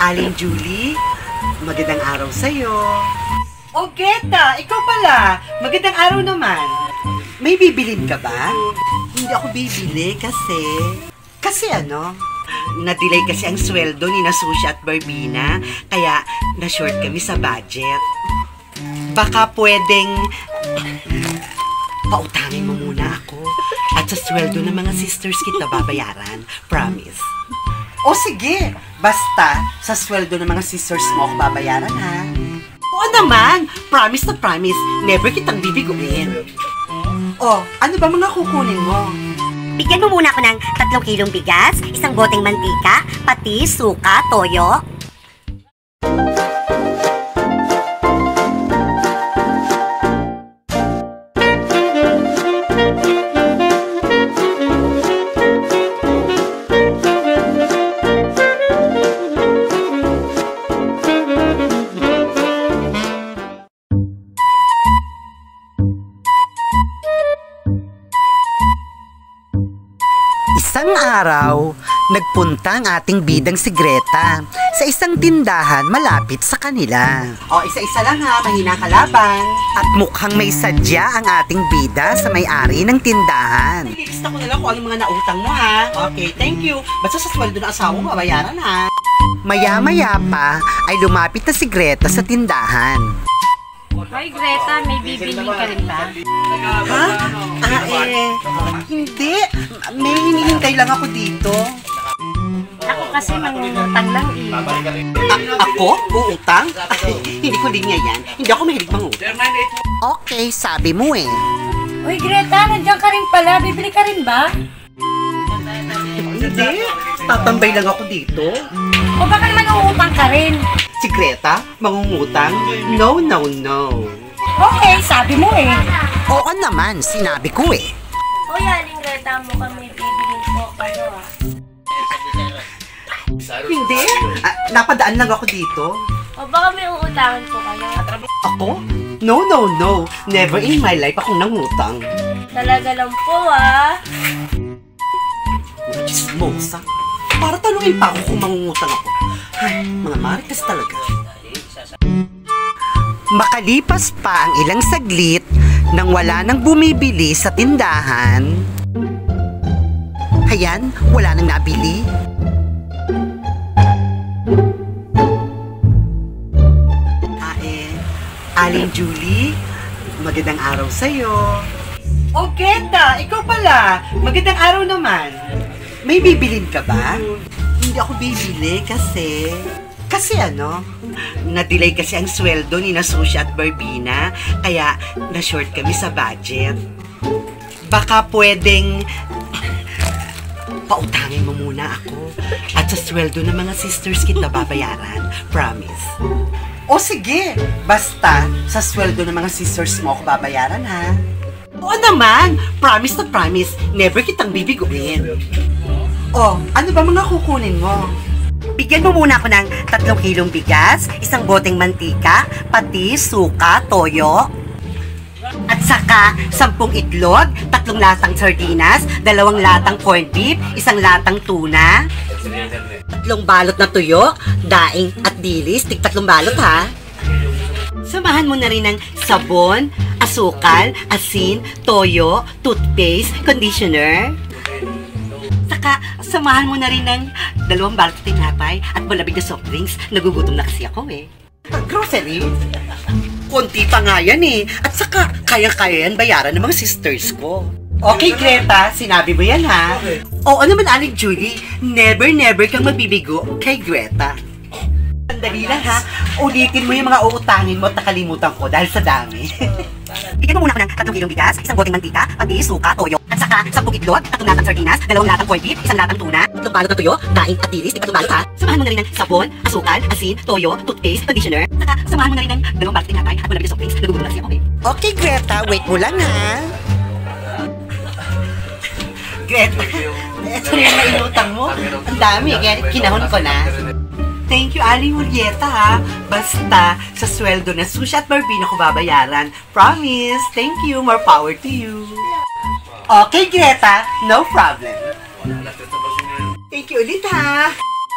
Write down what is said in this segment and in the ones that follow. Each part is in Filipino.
Aling Julie, magandang araw sa'yo. O Greta, ikaw pala. Magandang araw naman. May bibilin ka ba? Hindi ako bibili kasi na-delay kasi ang sweldo ni Sushi at Barbina, kaya na-short kami sa budget. Baka pwedeng pautangin mo muna ako at sa sweldo ng mga sisters kita babayaran. Promise. O sige, basta sa sweldo ng mga sisters mo ako babayaran, ha? Oo naman, promise na promise, never kitang bibiguin. O, ano ba mga kukunin mo? Bigyan mo muna ako ng 3 kilong bigas, 1 boteng mantika, patis, suka, toyo. Isang araw, nagpunta ang ating bidang si Greta sa isang tindahan malapit sa kanila. O, isa-isa lang ha, mahina kalaban. At mukhang may sadya ang ating bida sa may-ari ng tindahan. Ililista ko na lang kung anong mga nautang mo ha. Okay, thank you. Basta sa sweldo ng asawa mo, babayaran ha. Maya-maya pa ay lumapit na si Greta sa tindahan. Hoy Greta, may bibilin ka rin ba? Ha? Hindi. May hinihintay lang ako dito. Ako kasi mangungutang lang eh. Ako? Uutang? Hindi ko linya yan. Hindi ako mahilig mangutang. Okay, sabi mo eh. Hoy Greta, nandiyan ka rin pala. Bibili ka rin ba? Hindi. Tatambay lang ako dito. O baka naman uutang ka rin? Si Greta, mangungutang? No, no, no. Okay, sabi mo eh. Oo naman, sinabi ko eh. Hoy Aling Greta, mukhang may bibilin po kayo ah. Hindi. Napadaan lang ako dito. O baka may uutangan po kayo? Ako? No, no, no. Never in my life akong nangutang. Talaga lang po ah. Mga chismosa. Para tanungin pa ako kung mangungutang ako. Ay, mga marites talaga. Makalipas pa ang ilang saglit nang wala nang bumibili sa tindahan. Ayan, wala nang nabili. Aling Julie, magandang araw sa'yo. O Greta, ikaw pala. Magandang araw naman. May bibilin ka ba? Hindi ako bibili kasi na-delay kasi ang sweldo ni Sushi at Barbina, kaya na-short kami sa budget. Baka pwedeng pautangin mo muna ako at sa sweldo ng mga sisters kita babayaran. Promise. O sige, basta sa sweldo ng mga sisters mo ako babayaran ha. Oo naman, promise na promise, never kitang bibiguin. O, ano ba mga kukunin mo? Bigyan mo muna ako ng 3 kilong bigas, 1 boteng mantika, patis, suka, toyo. At saka 10 itlog, 3 latang sardinas, 2 latang corned beef, 1 latang tuna, 3 balot na tuyo, daing at dilis, tig 3 balot ha. Samahan mo na rin ng sabon, asukal, asin, toyo, toothpaste, conditioner. Saka samahan mo na rin ng 2 balot na tinapay at malabig na soft drinks. Nagugutom na kasi ako eh. Grocery? Konti pa nga yan eh. At saka, kaya-kaya yan bayaran ng mga sisters ko. Okay, Greta, sinabi mo yan ha? Oo naman, Aling Julie, never kang magbibigo kay Greta. Sandali lang ha, ulitin mo yung mga uutangin mo at nakalimutan ko dahil sa dami. Bigyan mo muna ako ng 3 kilong bigas, 1 boteng mantika, patis, suka, toyo. At saka 10 itlog, 3 latang sardinas, 2 latang corned beef, 1 latang tuna, 3 balot na tuyo, daing at dilis, tig 3 balot ha. Samahan mo na rin ng sabon, asukal, asin, toyo, toothpaste, conditioner. Saka samahan mo na rin ng 2 balot na tinapay at malabig na soft drinks. Nagugutom na kasi ako eh. Okay, Greta, wait mo lang ha. Greta, ito na yung nainutang mo. Ang dami, kaya kinahon ko na. Thank you, Aling Julieta ha. Basta, sa sweldo na Sushi at Barbina ko babayaran. Promise. Thank you. More power to you. Okay, Greta. No problem. Thank you ulit ha.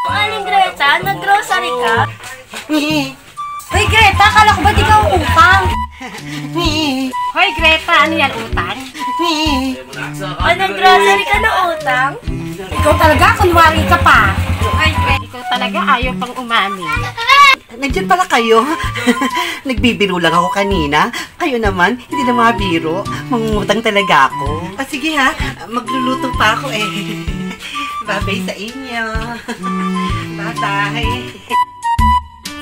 Aling Greta, nag-grocery Nagmamadali ka? Hoy, Greta, akala ko ba di ka utang? Hoy, Greta, ano yan, utang? Anong grocery ka na utang? Ikaw talaga, kunwari ka pa. Hoy, Greta, ikaw talaga ayaw pang umami. Nandiyan pala kayo. Nagbibiro lang ako kanina. Kayo naman, hindi na mga biro. Mangungutang talaga ako. Sige ha, magluluto pa ako eh. Bye-bye sa inyo. Bye-bye.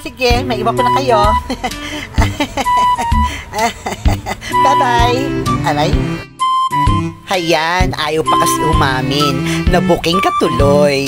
Sige, maiwan ko na kayo. Bye-bye. Alay. Hayan, ayaw pa kasi umamin. Nabuking ka tuloy.